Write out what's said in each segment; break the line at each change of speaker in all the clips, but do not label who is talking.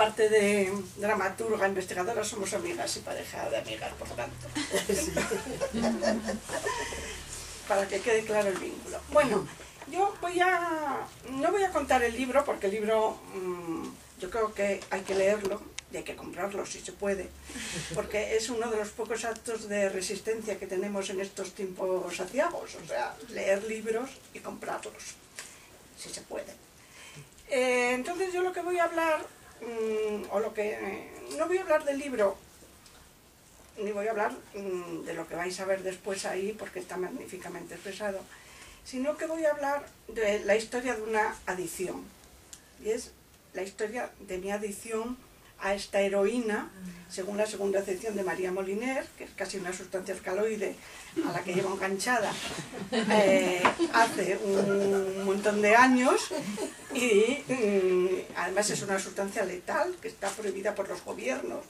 parte de dramaturga, investigadora, somos amigas y pareja de amigas, por tanto. Para que quede claro el vínculo. Bueno, yo no voy a contar el libro, porque el libro yo creo que hay que leerlo y hay que comprarlo si se puede, porque es uno de los pocos actos de resistencia que tenemos en estos tiempos aciagos, o sea, leer libros y comprarlos, si se puede. Entonces yo lo que voy a hablar, no voy a hablar del libro, ni voy a hablar de lo que vais a ver después ahí, porque está magníficamente expresado, sino que voy a hablar de la historia de una adicción, y es la historia de mi adicción a esta heroína, según la segunda acepción de María Moliner, que es casi una sustancia alcaloide a la que llevo enganchada hace un montón de años, y además es una sustancia letal que está prohibida por los gobiernos,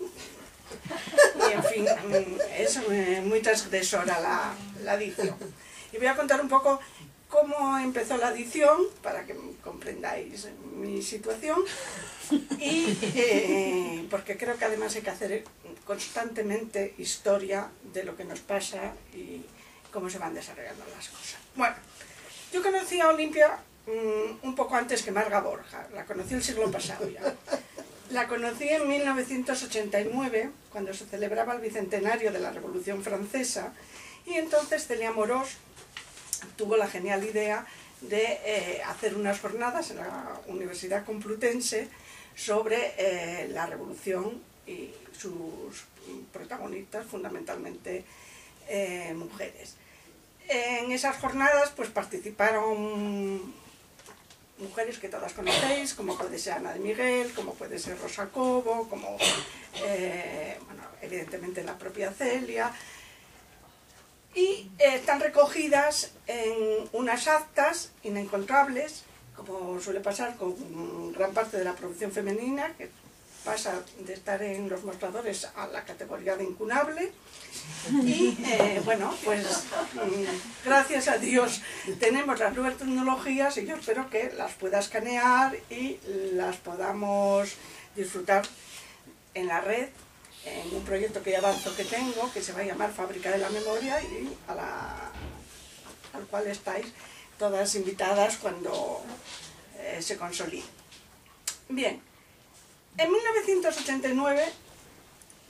y en fin, es muy transgresora la adicción. Y voy a contar un poco cómo empezó la adicción, para que comprendáis mi situación, y porque creo que además hay que hacer constantemente historia de lo que nos pasa y cómo se van desarrollando las cosas. Bueno, yo conocí a Olimpia un poco antes que Marga Borja, la conocí el siglo pasado ya. La conocí en 1989, cuando se celebraba el bicentenario de la Revolución Francesa, y entonces Celia Morós tuvo la genial idea de hacer unas jornadas en la Universidad Complutense sobre la Revolución y sus protagonistas, fundamentalmente mujeres. En esas jornadas pues participaron mujeres que todas conocéis, como puede ser Ana de Miguel, como puede ser Rosa Cobo, como bueno, evidentemente la propia Celia, y están recogidas en unas actas inencontrables, como suele pasar con gran parte de la producción femenina, que pasa de estar en los mostradores a la categoría de incunable. Y bueno, pues gracias a Dios tenemos las nuevas tecnologías y yo espero que las pueda escanear y las podamos disfrutar en la red, en un proyecto que ya avanzo que tengo, que se va a llamar Fábrica de la Memoria, y al cual estáis todas invitadas cuando se consolide. Bien, en 1989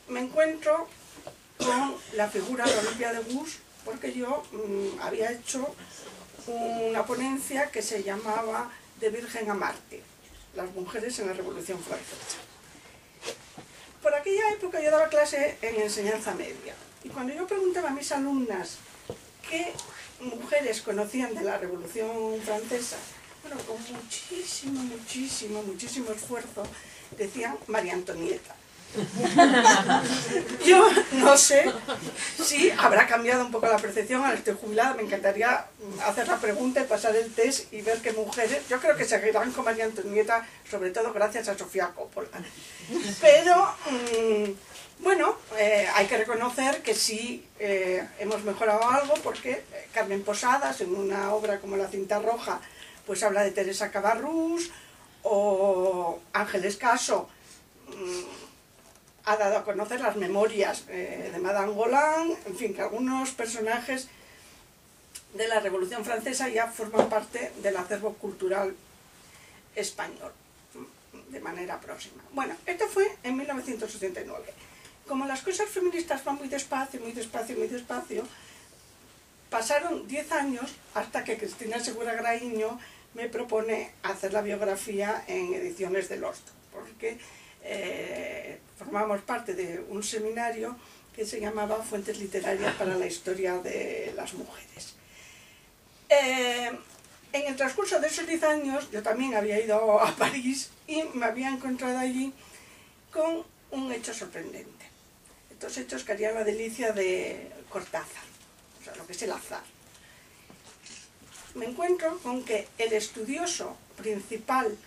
me encuentro con la figura de Olimpia de Gouges, porque yo había hecho una ponencia que se llamaba De Virgen a Mártir, las mujeres en la Revolución Francesa. Por aquella época yo daba clase en enseñanza media, y cuando yo preguntaba a mis alumnas qué mujeres conocían de la Revolución Francesa, bueno, con muchísimo esfuerzo decían María Antonieta. Yo no sé si habrá cambiado un poco la percepción. Ahora estoy jubilada, me encantaría hacer la pregunta y pasar el test y ver qué mujeres. Yo creo que seguirán con María Antonieta, sobre todo gracias a Sofía Coppola. Pero bueno, hay que reconocer que sí hemos mejorado algo, porque Carmen Posadas, en una obra como La Cinta Roja, pues habla de Teresa Cabarrús, o Ángeles Caso ha dado a conocer las memorias de Madame Roland, en fin, que algunos personajes de la Revolución Francesa ya forman parte del acervo cultural español, de manera próxima. Bueno, esto fue en 1989. Como las cosas feministas van muy despacio, pasaron 10 años hasta que Cristina Segura Graíño me propone hacer la biografía en Ediciones del Ostro, porque formamos parte de un seminario que se llamaba Fuentes Literarias para la Historia de las Mujeres. En el transcurso de esos 10 años yo también había ido a París y me había encontrado allí con un hecho sorprendente. Estos hechos que harían la delicia de Cortázar, o sea, lo que es el azar. Me encuentro con que el estudioso principal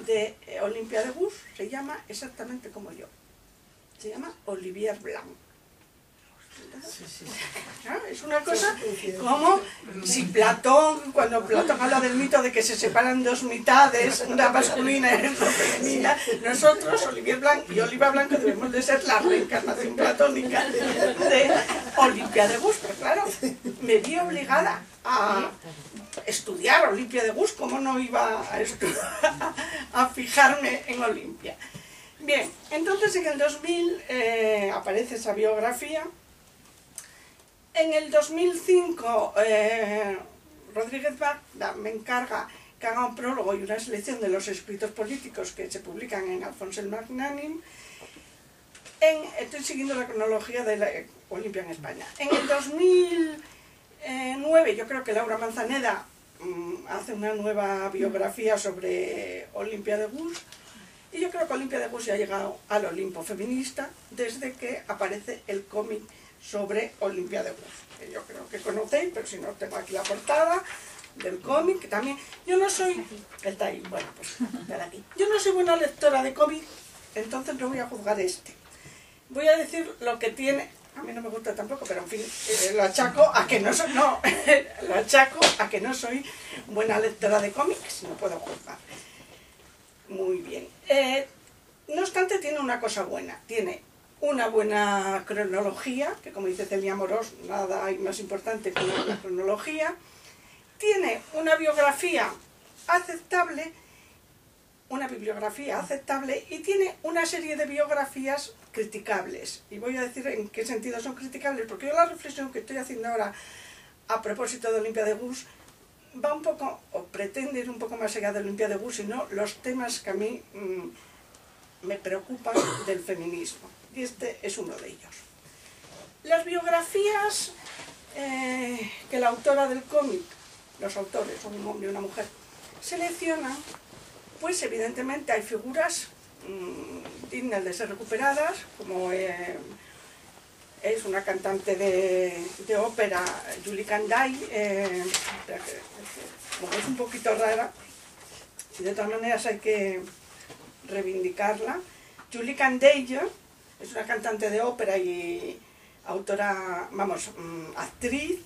de Olimpia de Gouges se llama exactamente como yo. Se llama Olivier Blanc. Es una cosa como si Platón, cuando Platón habla del mito de que se separan dos mitades, una masculina y una femenina, nosotros, Olivier Blanc y Oliva Blanco, debemos de ser la reencarnación platónica de Olimpia de Gouges. Pero claro, me vi obligada a estudiar Olimpia de Gouges, ¿cómo no iba a fijarme en Olimpia? Bien, entonces en el 2000 aparece esa biografía. En el 2005, Rodríguez Bach me encarga que haga un prólogo y una selección de los escritos políticos que se publican en Alfons el Magnánime. Estoy siguiendo la cronología de la Olimpia en España. En el 2009, yo creo que Laura Manzaneda hace una nueva biografía sobre Olimpia de Gouges. Y yo creo que Olimpia de Gouges ya ha llegado al Olimpo feminista desde que aparece el cómic sobre Olimpia de Gouges, que yo creo que conocéis, pero si no, tengo aquí la portada del cómic, que también, yo no soy, está ahí, bueno, pues, de aquí. Yo no soy buena lectora de cómic, entonces no voy a juzgar este. Voy a decir lo que tiene, a mí no me gusta tampoco, pero en fin, lo achaco a que no soy, lo achaco a que no soy buena lectora de cómics, no puedo juzgar. Muy bien. No obstante, tiene una cosa buena, tiene una buena cronología, que como dice Celia Amorós, nada hay más importante que una buena cronología. Tiene una biografía aceptable, una bibliografía aceptable, y tiene una serie de biografías criticables. Y voy a decir en qué sentido son criticables, porque yo la reflexión que estoy haciendo ahora a propósito de Olimpia de Gouges va un poco, o pretende ir un poco más allá de Olimpia de Gouges, sino los temas que a mí me preocupan del feminismo. Y este es uno de ellos. Las biografías que la autora del cómic, los autores, son un hombre y una mujer, seleccionan, pues evidentemente hay figuras dignas de ser recuperadas, como es una cantante de ópera, Julie Canday, como es un poquito rara, y de todas maneras hay que reivindicarla. Julie Canday es una cantante de ópera y autora, vamos, actriz.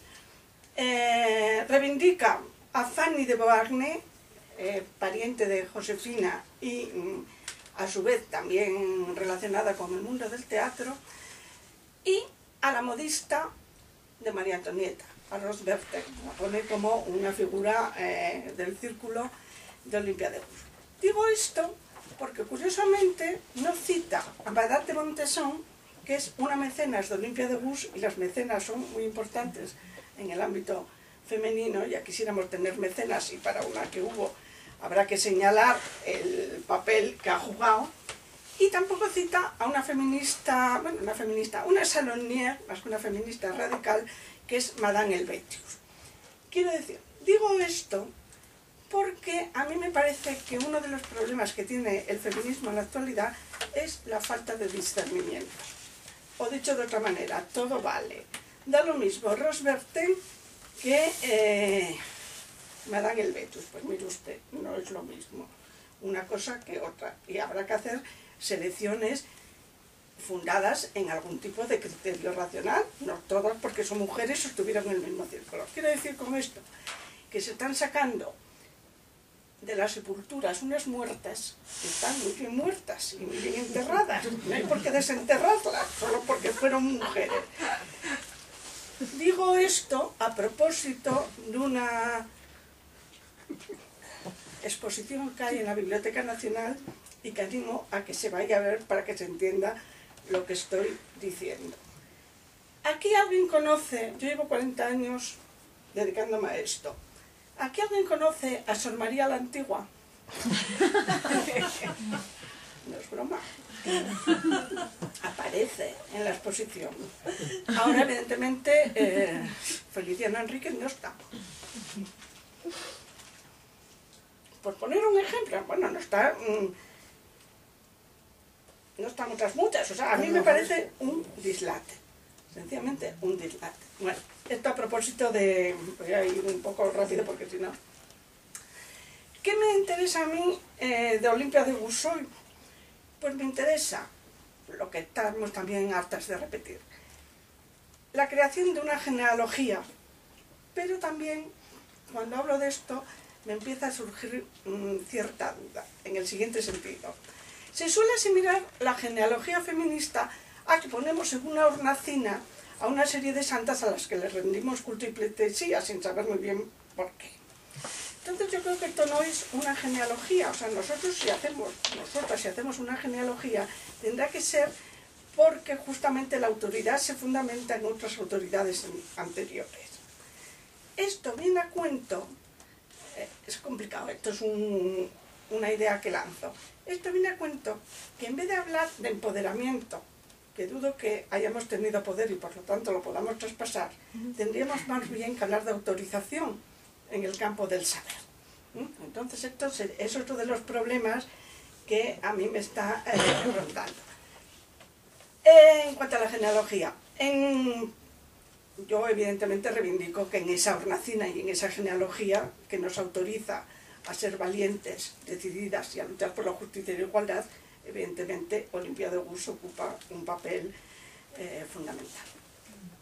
Reivindica a Fanny de Beauharnais, pariente de Josefina y a su vez también relacionada con el mundo del teatro, y a la modista de María Antonieta, a Rose Berthet, la pone como una figura del círculo de Olimpia de Gouges. Digo esto porque curiosamente no cita a Madame de Montesson, que es una mecenas de Olimpia de Gouges, y las mecenas son muy importantes en el ámbito femenino. Ya quisiéramos tener mecenas, y para una que hubo habrá que señalar el papel que ha jugado. Y tampoco cita a una feminista, bueno, una salonier, más que una feminista radical, que es Madame Helvetius. Quiero decir, digo esto porque a mí me parece que uno de los problemas que tiene el feminismo en la actualidad es la falta de discernimiento. O dicho de otra manera, todo vale. Da lo mismo Rose Berthet que Madame Helvetius. Pues mire usted, no es lo mismo una cosa que otra. Y habrá que hacer selecciones fundadas en algún tipo de criterio racional, no todas porque son mujeres o estuvieron en el mismo círculo. Quiero decir con esto que se están sacando de las sepulturas unas muertas que están muy bien muertas y muy bien enterradas. No hay por qué desenterrarlas, solo porque fueron mujeres. Digo esto a propósito de una exposición que hay en la Biblioteca Nacional y que animo a que se vaya a ver para que se entienda lo que estoy diciendo. Aquí alguien conoce, yo llevo 40 años dedicándome a esto, ¿aquí alguien conoce a Sor María la Antigua? No es broma. Aparece en la exposición. Ahora, evidentemente, Feliciano Enríquez no está. Por poner un ejemplo, bueno, no está... No están otras muchas, o sea, a mí me parece un dislate, sencillamente un dislate. Bueno, esto a propósito de... voy a ir un poco rápido porque si no... ¿Qué me interesa a mí de Olimpia de Gouges hoy? Pues me interesa lo que estamos también hartas de repetir. la creación de una genealogía, pero también cuando hablo de esto me empieza a surgir cierta duda, en el siguiente sentido. Se suele asimilar la genealogía feminista a que ponemos en una hornacina a una serie de santas a las que les rendimos culto y pleitesía sin saber muy bien por qué. Entonces yo creo que esto no es una genealogía, o sea, nosotras si hacemos una genealogía tendrá que ser porque justamente la autoridad se fundamenta en otras autoridades anteriores. Esto viene a cuento, es complicado, esto es una idea que lanzo, esto viene a cuento que en vez de hablar de empoderamiento, que dudo que hayamos tenido poder y por lo tanto lo podamos traspasar, tendríamos más bien que hablar de autorización en el campo del saber. Entonces esto es otro de los problemas que a mí me está rondando. En cuanto a la genealogía, yo evidentemente reivindico que en esa hornacina y en esa genealogía que nos autoriza a ser valientes, decididas y a luchar por la justicia y la igualdad, evidentemente Olimpia de Guz ocupa un papel fundamental.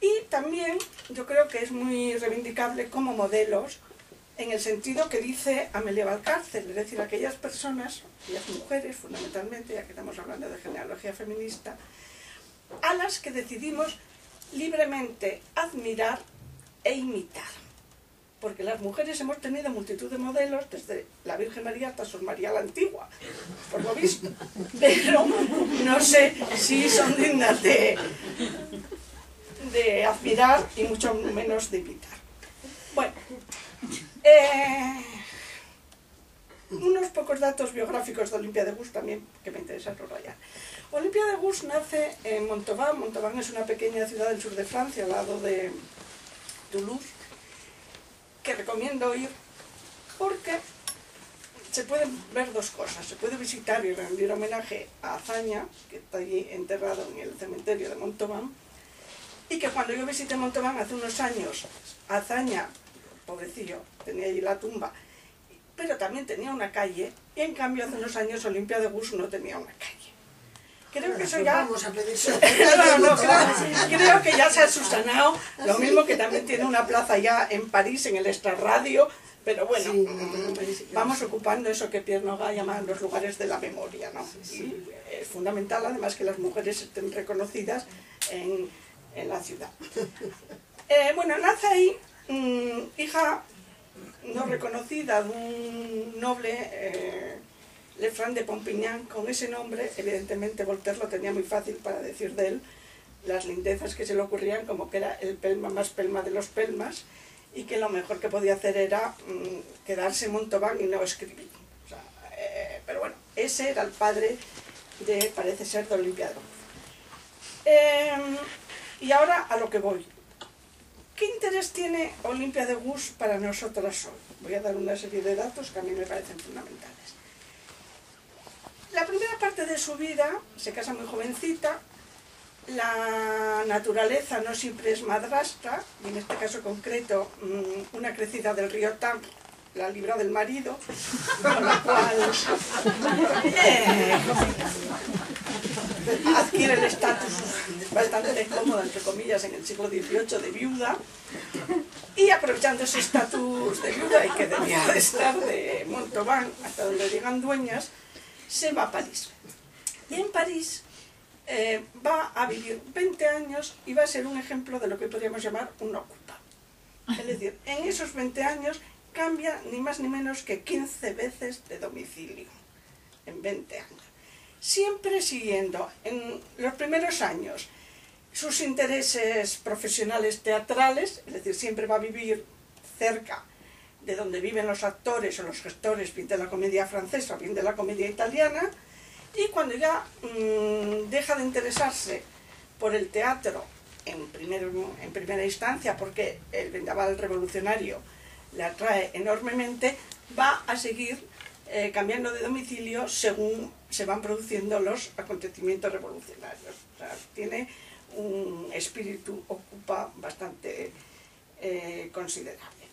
Y también yo creo que es muy reivindicable como modelos en el sentido que dice Amelia Valcárcel, es decir, aquellas personas, aquellas mujeres fundamentalmente, ya que estamos hablando de genealogía feminista, a las que decidimos libremente admirar e imitar. Porque las mujeres hemos tenido multitud de modelos, desde la Virgen María hasta Sor María la Antigua, por lo visto. Pero no sé si son dignas de admirar y mucho menos de imitar. Bueno, unos pocos datos biográficos de Olimpia de Guz también que me interesa subrayar. Olimpia de Guz nace en Montauban. Montauban es una pequeña ciudad del sur de Francia, al lado de Toulouse, que recomiendo ir porque se pueden ver dos cosas. Se puede visitar y rendir homenaje a Azaña, que está allí enterrado en el cementerio de Montauban, y que cuando yo visité Montauban hace unos años, Azaña, pobrecillo, tenía allí la tumba, pero también tenía una calle, y en cambio hace unos años Olimpia de Guz no tenía una calle. Creo que eso ya... creo que ya se ha subsanado, lo mismo que también tiene una plaza ya en París, en el Extrarradio, pero bueno, vamos ocupando eso que Pierre Nogat llama los lugares de la memoria, ¿no? Y es fundamental además que las mujeres estén reconocidas en la ciudad. Bueno, nace ahí, hija no reconocida de un noble... Lefranc de Pompignan. Con ese nombre, evidentemente Voltaire lo tenía muy fácil para decir de él las lindezas que se le ocurrían, como que era el pelma más pelma de los pelmas, y que lo mejor que podía hacer era quedarse en Montauban y no escribir. O sea, pero bueno, ese era el padre de, parece ser, de Olimpia de Guz. Y ahora a lo que voy. ¿Qué interés tiene Olimpia de Guz para nosotras hoy? Voy a dar una serie de datos que a mí me parecen fundamentales. La primera parte de su vida, se casa muy jovencita, la naturaleza no siempre es madrastra, y en este caso concreto una crecida del río Tambre la libra del marido, con la cual adquiere el estatus bastante cómodo, entre comillas, en el siglo XVIII de viuda, y aprovechando ese estatus de viuda y que debía de estar de Montauban hasta donde llegan dueñas, se va a París. Y en París va a vivir 20 años y va a ser un ejemplo de lo que podríamos llamar un ocupa. Es decir, en esos 20 años cambia ni más ni menos que 15 veces de domicilio, en 20 años. Siempre siguiendo, en los primeros años, sus intereses profesionales teatrales, es decir, siempre va a vivir cerca de donde viven los actores o los gestores, bien de la comedia francesa o bien de la comedia italiana, y cuando ya deja de interesarse por el teatro en primera instancia, porque el vendaval revolucionario le atrae enormemente, va a seguir cambiando de domicilio según se van produciendo los acontecimientos revolucionarios. O sea, tiene un espíritu ocupa bastante considerable.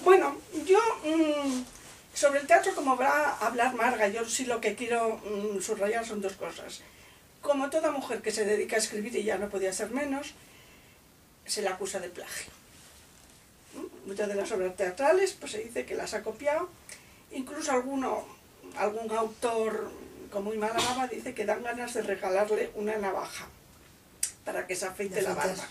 Bueno, yo sobre el teatro, como va a hablar Marga, yo sí lo que quiero subrayar son dos cosas. como toda mujer que se dedica a escribir, y ya no podía ser menos, se la acusa de plagio. Muchas de las obras teatrales pues se dice que las ha copiado, incluso algún autor con muy mala baba dice que dan ganas de regalarle una navaja para que se afeite la barba,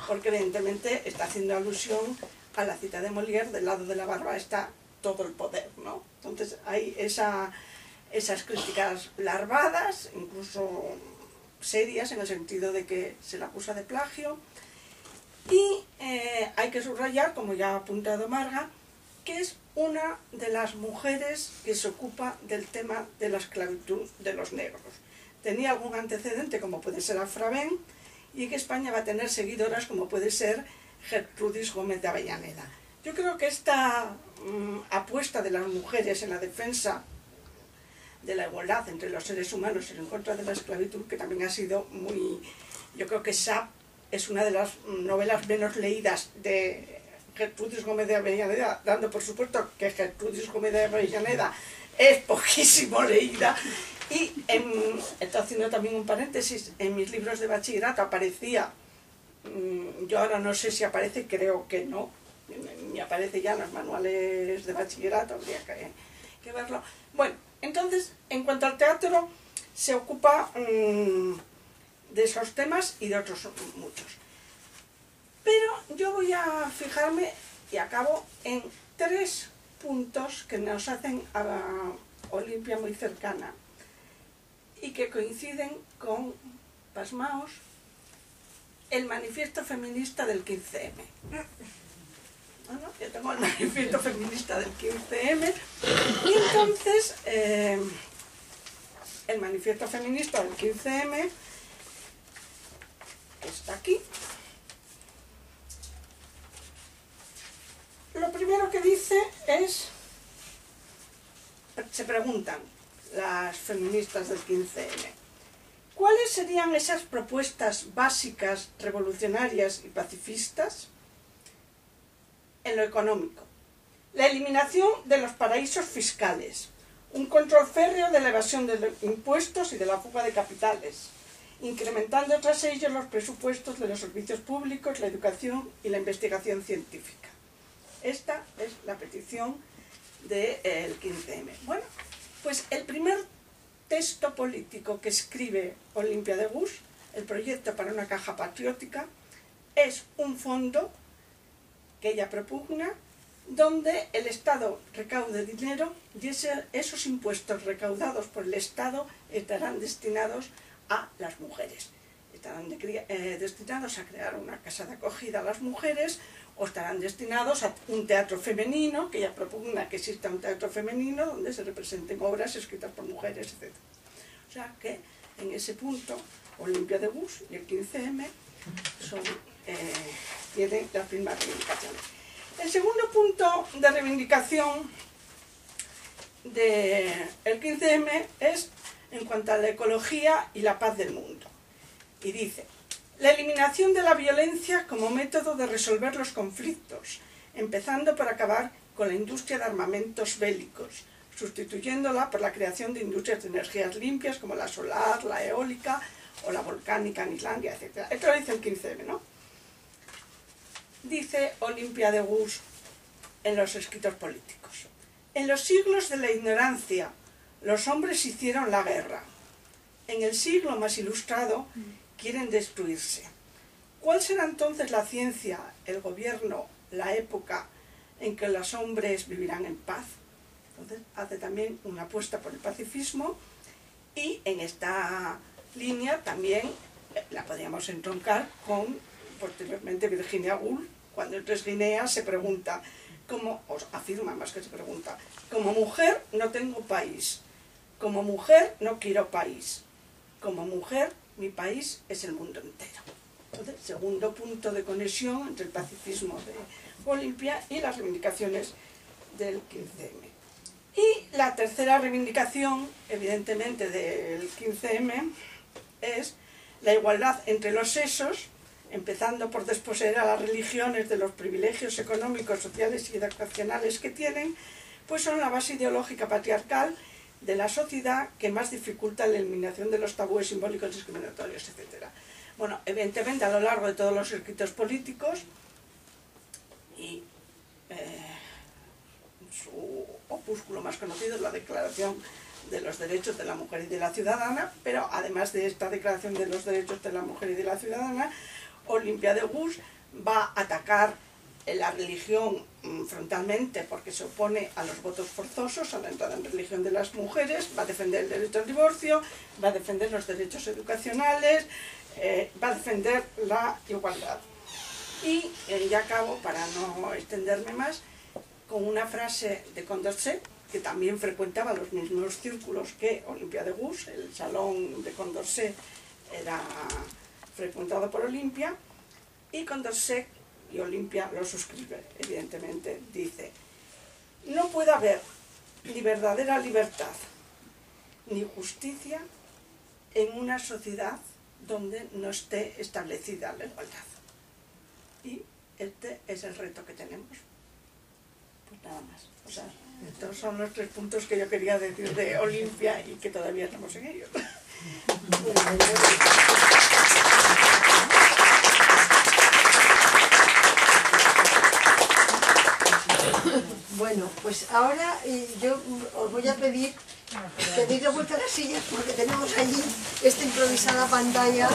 porque evidentemente está haciendo alusión a la cita de Molière: del lado de la barba está todo el poder, ¿no? Entonces hay esas críticas larvadas, incluso serias, en el sentido de que se la acusa de plagio. Y hay que subrayar, como ya ha apuntado Marga, que es una de las mujeres que se ocupa del tema de la esclavitud de los negros. Tenía algún antecedente, como puede ser Afraben, y que España va a tener seguidoras, como puede ser Gertrudis Gómez de Avellaneda. Yo creo que esta apuesta de las mujeres en la defensa de la igualdad entre los seres humanos y en contra de la esclavitud, que también ha sido muy... Yo creo que esa es una de las novelas menos leídas de Gertrudis Gómez de Avellaneda, dando por supuesto que Gertrudis Gómez de Avellaneda es poquísimo leída. Y estoy haciendo también un paréntesis: en mis libros de bachillerato aparecía, yo ahora no sé si aparece, creo que no, ni aparece ya en los manuales de bachillerato, habría que verlo. Bueno, entonces, en cuanto al teatro, se ocupa de esos temas y de otros muchos. Pero yo voy a fijarme, y acabo, en 3 puntos que nos hacen a Olimpia muy cercana y que coinciden con, pasmaos, el manifiesto feminista del 15M. Bueno, yo tengo el manifiesto feminista del 15M, y entonces el manifiesto feminista del 15M, que está aquí, lo primero que dice es, se preguntan las feministas del 15M, ¿cuáles serían esas propuestas básicas, revolucionarias y pacifistas? En lo económico: la eliminación de los paraísos fiscales, un control férreo de la evasión de los impuestos y de la fuga de capitales, incrementando tras ello los presupuestos de los servicios públicos, la educación y la investigación científica. Esta es la petición del 15M. Bueno, pues el primer texto político que escribe Olimpia de Gouges, el proyecto para una caja patriótica, es un fondo que ella propugna, donde el Estado recaude dinero y esos impuestos recaudados por el Estado estarán destinados a las mujeres. Estarán destinados a crear una casa de acogida a las mujeres, o estarán destinados a un teatro femenino, que ella propugna que exista un teatro femenino donde se representen obras escritas por mujeres, etc. O sea que en ese punto Olimpia de Gouges y el 15M tienen las mismas reivindicaciones. El segundo punto de reivindicación del 15M es en cuanto a la ecología y la paz del mundo. Y dice: la eliminación de la violencia como método de resolver los conflictos, empezando por acabar con la industria de armamentos bélicos, sustituyéndola por la creación de industrias de energías limpias como la solar, la eólica o la volcánica en Islandia, etc. Esto lo dice el 15M, ¿no? Dice Olimpia de Gouges en los escritos políticos: en los siglos de la ignorancia, los hombres hicieron la guerra. En el siglo más ilustrado, quieren destruirse. ¿Cuál será entonces la ciencia, el gobierno, la época en que los hombres vivirán en paz? Entonces hace también una apuesta por el pacifismo, y en esta línea también la podríamos entroncar con, posteriormente, Virginia Woolf, cuando en Tres Guineas se pregunta, os afirma más que se pregunta: como mujer no tengo país, como mujer no quiero país, como mujer mi país es el mundo entero. Entonces, segundo punto de conexión entre el pacifismo de Olimpia y las reivindicaciones del 15M. Y la tercera reivindicación, evidentemente, del 15M es la igualdad entre los sexos, empezando por desposeer a las religiones de los privilegios económicos, sociales y educacionales que tienen, pues son la base ideológica patriarcal de la sociedad que más dificulta la eliminación de los tabúes simbólicos discriminatorios, etc. Bueno, evidentemente a lo largo de todos los escritos políticos y su opúsculo más conocido es la Declaración de los Derechos de la Mujer y de la Ciudadana, pero además de esta Declaración de los Derechos de la Mujer y de la Ciudadana, Olympia de Gouges va a atacar la religión frontalmente porque se opone a los votos forzosos, a la entrada en religión de las mujeres, va a defender el derecho al divorcio, va a defender los derechos educacionales, va a defender la igualdad. Y ya acabo, para no extenderme más, con una frase de Condorcet, que también frecuentaba los mismos círculos que Olympia de Gouges. El salón de Condorcet era frecuentado por Olympia, y Condorcet, y Olympia lo suscribe, evidentemente, dice: no puede haber ni verdadera libertad ni justicia en una sociedad donde no esté establecida la igualdad. Y este es el reto que tenemos. Pues nada más. O sea, estos son los 3 puntos que yo quería decir de Olympia y que todavía estamos en ellos.
Bueno, pues ahora yo os voy a pedir que deis de vuelta a las sillas porque tenemos allí esta improvisada pantalla.